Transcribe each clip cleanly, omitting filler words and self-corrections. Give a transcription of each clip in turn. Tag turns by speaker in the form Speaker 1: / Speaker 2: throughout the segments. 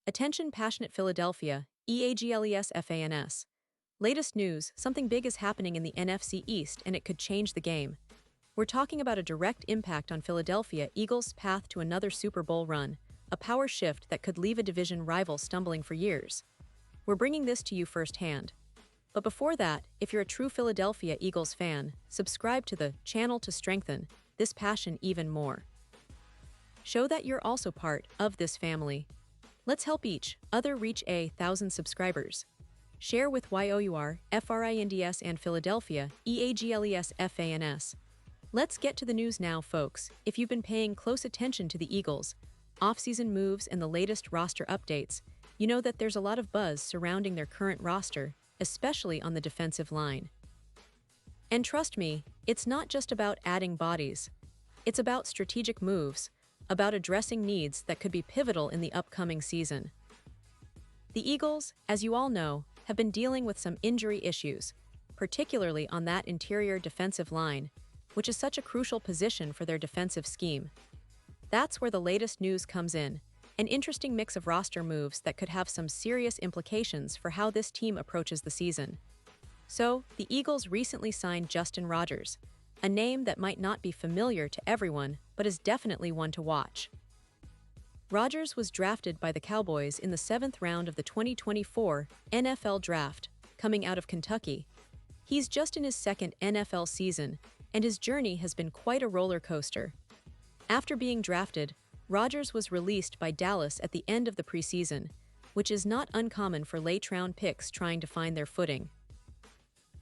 Speaker 1: Attention passionate Philadelphia, EAGLES. Latest news, something big is happening in the NFC East and it could change the game. We're talking about a direct impact on Philadelphia Eagles' path to another Super Bowl run, a power shift that could leave a division rival stumbling for years. We're bringing this to you firsthand. But before that, if you're a true Philadelphia Eagles fan, subscribe to the channel to strengthen this passion even more. Show that you're also part of this family. Let's help each other reach 1,000 subscribers. Share with YOUR, FRINDS and Philadelphia, EAGLES. Let's get to the news now, folks. If you've been paying close attention to the Eagles' off-season moves and the latest roster updates, you know that there's a lot of buzz surrounding their current roster, especially on the defensive line. And trust me, it's not just about adding bodies. It's about strategic moves, about addressing needs that could be pivotal in the upcoming season. The Eagles, as you all know, have been dealing with some injury issues, particularly on that interior defensive line, which is such a crucial position for their defensive scheme. That's where the latest news comes in, an interesting mix of roster moves that could have some serious implications for how this team approaches the season. So, the Eagles recently signed Justin Rogers, a name that might not be familiar to everyone, but is definitely one to watch. Rogers was drafted by the Cowboys in the 7th round of the 2024 NFL Draft, coming out of Kentucky. He's just in his second NFL season, and his journey has been quite a roller coaster. After being drafted, Rogers was released by Dallas at the end of the preseason, which is not uncommon for late-round picks trying to find their footing.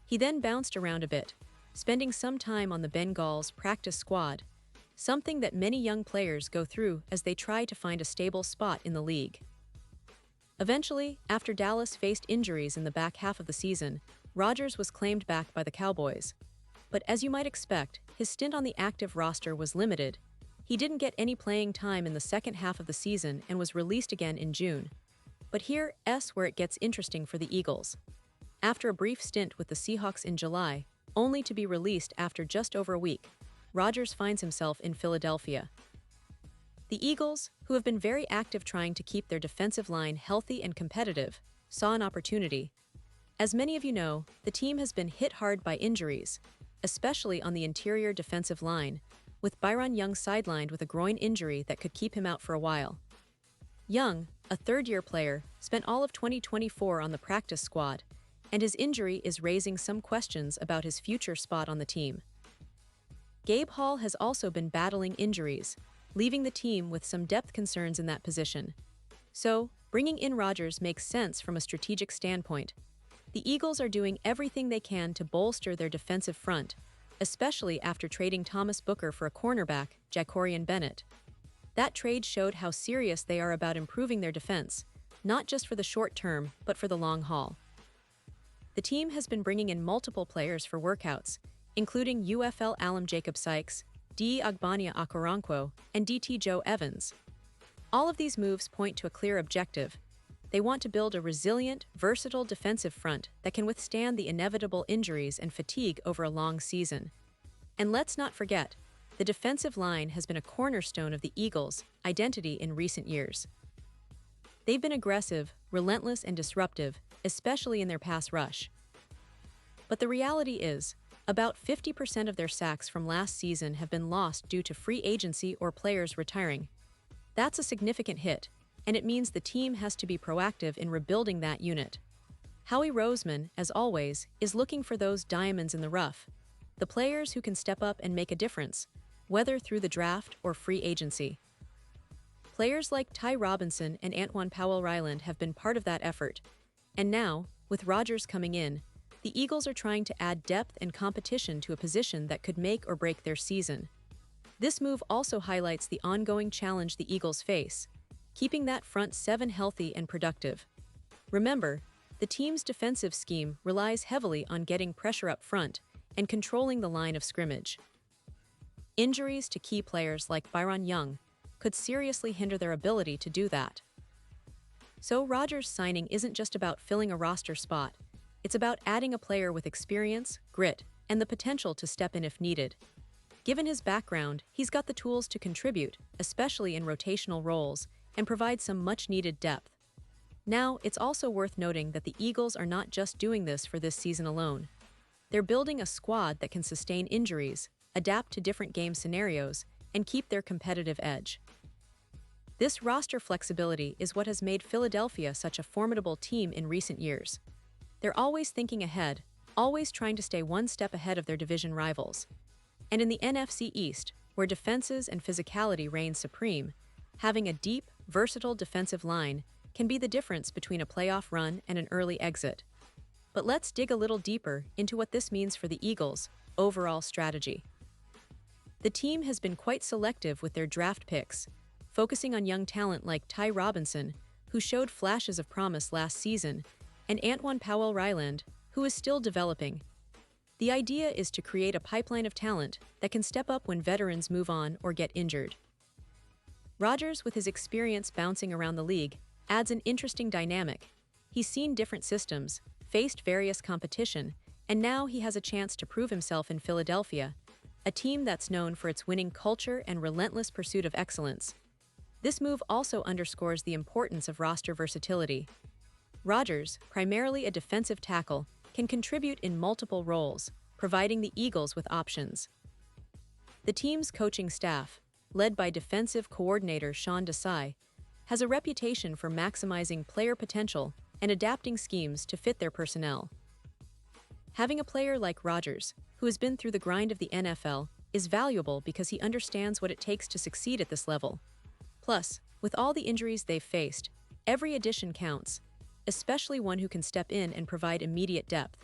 Speaker 1: He then bounced around a bit, spending some time on the Bengals' practice squad, something that many young players go through as they try to find a stable spot in the league. Eventually, after Dallas faced injuries in the back half of the season, Rogers was claimed back by the Cowboys. But as you might expect, his stint on the active roster was limited. He didn't get any playing time in the second half of the season and was released again in June. But here's where it gets interesting for the Eagles. After a brief stint with the Seahawks in July, only to be released after just over a week, Rogers finds himself in Philadelphia. The Eagles, who have been very active trying to keep their defensive line healthy and competitive, saw an opportunity. As many of you know, the team has been hit hard by injuries, especially on the interior defensive line, with Byron Young sidelined with a groin injury that could keep him out for a while. Young, a third-year player, spent all of 2024 on the practice squad, and his injury is raising some questions about his future spot on the team. Gabe Hall has also been battling injuries, leaving the team with some depth concerns in that position. So, bringing in Rogers makes sense from a strategic standpoint. The Eagles are doing everything they can to bolster their defensive front, especially after trading Thomas Booker for a cornerback, Jacorian Bennett. That trade showed how serious they are about improving their defense, not just for the short term, but for the long haul. The team has been bringing in multiple players for workouts, including UFL Alum Jacob Sykes, D. Agbania Okoronkwo, and DT Joe Evans. All of these moves point to a clear objective. They want to build a resilient, versatile defensive front that can withstand the inevitable injuries and fatigue over a long season. And let's not forget, the defensive line has been a cornerstone of the Eagles' identity in recent years. They've been aggressive, relentless, and disruptive, especially in their pass rush. But the reality is, about 50% of their sacks from last season have been lost due to free agency or players retiring. That's a significant hit, and it means the team has to be proactive in rebuilding that unit. Howie Roseman, as always, is looking for those diamonds in the rough, the players who can step up and make a difference, whether through the draft or free agency. Players like Ty Robinson and Antwan Powell-Ryland have been part of that effort, and now, with Rogers coming in, the Eagles are trying to add depth and competition to a position that could make or break their season. This move also highlights the ongoing challenge the Eagles face, keeping that front seven healthy and productive. Remember, the team's defensive scheme relies heavily on getting pressure up front and controlling the line of scrimmage. Injuries to key players like Byron Young could seriously hinder their ability to do that. So Rogers' signing isn't just about filling a roster spot, it's about adding a player with experience, grit, and the potential to step in if needed. Given his background, he's got the tools to contribute, especially in rotational roles, and provide some much-needed depth. Now, it's also worth noting that the Eagles are not just doing this for this season alone. They're building a squad that can sustain injuries, adapt to different game scenarios, and keep their competitive edge. This roster flexibility is what has made Philadelphia such a formidable team in recent years. They're always thinking ahead, always trying to stay one step ahead of their division rivals. And in the NFC East, where defenses and physicality reign supreme, having a deep, versatile defensive line can be the difference between a playoff run and an early exit. But let's dig a little deeper into what this means for the Eagles' overall strategy. The team has been quite selective with their draft picks, focusing on young talent like Ty Robinson, who showed flashes of promise last season, and Antwan Powell-Ryland, who is still developing. The idea is to create a pipeline of talent that can step up when veterans move on or get injured. Rodgers, with his experience bouncing around the league, adds an interesting dynamic. He's seen different systems, faced various competition, and now he has a chance to prove himself in Philadelphia, a team that's known for its winning culture and relentless pursuit of excellence. This move also underscores the importance of roster versatility. Rodgers, primarily a defensive tackle, can contribute in multiple roles, providing the Eagles with options. The team's coaching staff, led by defensive coordinator Sean Desai, has a reputation for maximizing player potential and adapting schemes to fit their personnel. Having a player like Rodgers, who has been through the grind of the NFL, is valuable because he understands what it takes to succeed at this level. Plus, with all the injuries they've faced, every addition counts, especially one who can step in and provide immediate depth.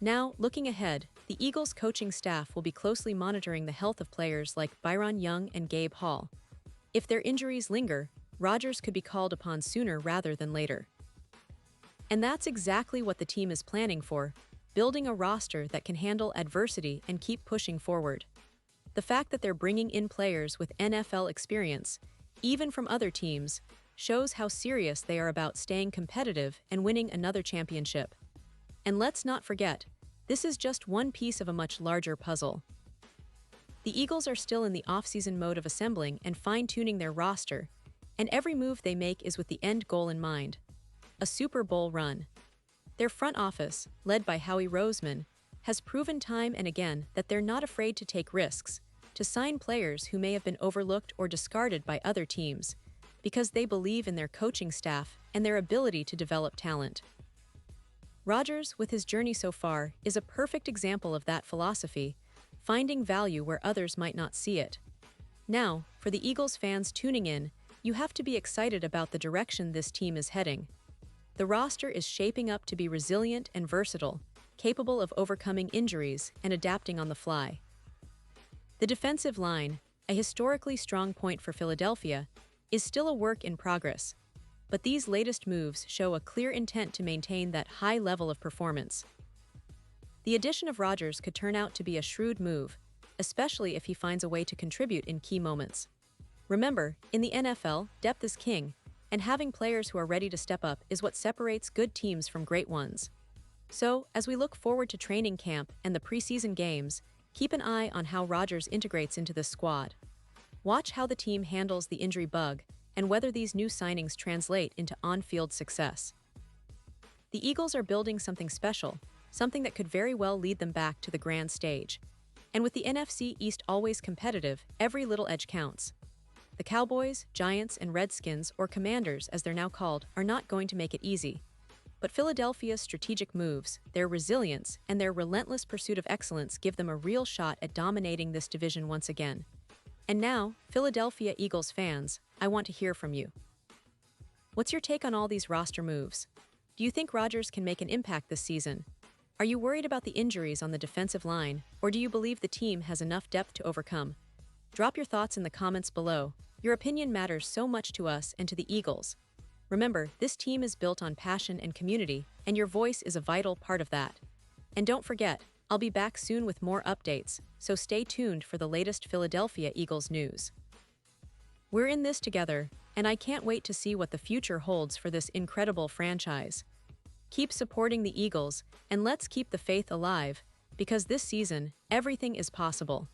Speaker 1: Now, looking ahead, the Eagles' coaching staff will be closely monitoring the health of players like Byron Young and Gabe Hall. If their injuries linger, Rodgers could be called upon sooner rather than later. And that's exactly what the team is planning for, building a roster that can handle adversity and keep pushing forward. The fact that they're bringing in players with NFL experience, even from other teams, shows how serious they are about staying competitive and winning another championship. And let's not forget, this is just one piece of a much larger puzzle. The Eagles are still in the off-season mode of assembling and fine-tuning their roster, and every move they make is with the end goal in mind: a Super Bowl run. Their front office, led by Howie Roseman, has proven time and again that they're not afraid to take risks, to sign players who may have been overlooked or discarded by other teams, because they believe in their coaching staff and their ability to develop talent. Rodgers, with his journey so far, is a perfect example of that philosophy, finding value where others might not see it. Now, for the Eagles fans tuning in, you have to be excited about the direction this team is heading. The roster is shaping up to be resilient and versatile, capable of overcoming injuries and adapting on the fly. The defensive line, a historically strong point for Philadelphia, is still a work in progress, but these latest moves show a clear intent to maintain that high level of performance. The addition of Rodgers could turn out to be a shrewd move, especially if he finds a way to contribute in key moments. Remember, in the NFL, depth is king, and having players who are ready to step up is what separates good teams from great ones. So, as we look forward to training camp and the preseason games, keep an eye on how Rodgers integrates into this squad. Watch how the team handles the injury bug and whether these new signings translate into on-field success. The Eagles are building something special, something that could very well lead them back to the grand stage. And with the NFC East always competitive, every little edge counts. The Cowboys, Giants, and Redskins, or Commanders as they're now called, are not going to make it easy. But Philadelphia's strategic moves, their resilience, and their relentless pursuit of excellence give them a real shot at dominating this division once again. And now, Philadelphia Eagles fans, I want to hear from you. What's your take on all these roster moves? Do you think Rodgers can make an impact this season? Are you worried about the injuries on the defensive line, or do you believe the team has enough depth to overcome? Drop your thoughts in the comments below. Your opinion matters so much to us and to the Eagles. Remember, this team is built on passion and community, and your voice is a vital part of that. And don't forget, I'll be back soon with more updates, so stay tuned for the latest Philadelphia Eagles news. We're in this together, and I can't wait to see what the future holds for this incredible franchise. Keep supporting the Eagles, and let's keep the faith alive, because this season, everything is possible.